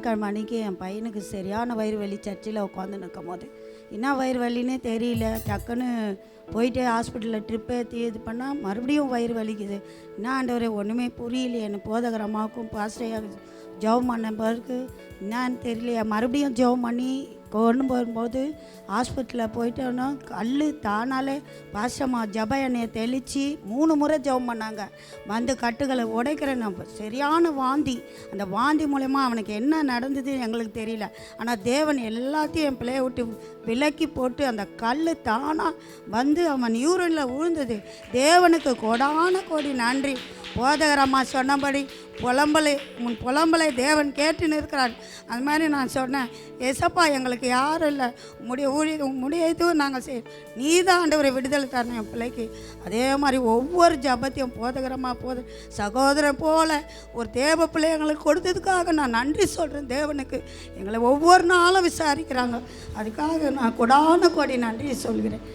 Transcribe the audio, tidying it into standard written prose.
ஞாயிற்றுக்கிழமை அன்றைக்கி என் பையனுக்கு சரியான வயிறு வலி. சர்ச்சில் உட்காந்து நிற்கும் போது என்ன வயிறு வலின்னே தெரியல. டக்குன்னு போயிட்டு ஹாஸ்பிட்டலில் ட்ரிப் ஏற்றி இது பண்ணால் மறுபடியும் வயிறு வலிக்குது. என்ன ஆண்டவரே ஒன்றுமே புரியலையே. என்ன போதகரமாக்கும் பாஸ்டையாக ஜெபம் பண்ண பிறகு என்னான்னு தெரியலையா. மறுபடியும் ஜெபம் பண்ணி கொண்டு போகும்போது ஹாஸ்பிட்டலில் போயிட்டோன்னா கல் தானாலே பாஸ்டம்மா ஜப எண்ணெயை தெளித்து 3 முறை ஜெபம் பண்ணாங்க. வந்து கட்டுகளை உடைக்கிற நம்ம சரியான வாந்தி. அந்த வாந்தி மூலயமா அவனுக்கு என்ன நடந்தது எங்களுக்கு தெரியல. ஆனால் தேவன் எல்லாத்தையும் என் பிள்ளையை விட்டு விலக்கி போட்டு அந்த கல் தானாக வந்து அவன் யூரினில் விழுந்தது. தேவனுக்கு கோடான கோடி நன்றி. போதகரம்மா சொன்னபடி உன் புலம்பலை தேவன் கேட்டுன்னு இருக்கிறார். அது மாதிரி நான் சொன்னேன், ஏசப்பா எங்களுக்கு யாரும் இல்லை, உம்முடைய இதுவும் நாங்கள் நீ தான் ஆண்டவரை விடுதலை தரணும் என் பிள்ளைக்கு. அதே மாதிரி ஒவ்வொரு ஜபத்தையும் போதகரமாக சகோதரன் போல் ஒரு தேவ பிள்ளை எங்களுக்கு கொடுத்ததுக்காக நான் நன்றி சொல்கிறேன் தேவனுக்கு. எங்களை ஒவ்வொரு நாளும் விசாரிக்கிறாங்க. அதுக்காக நான் கொடான கோடி நன்றி சொல்கிறேன்.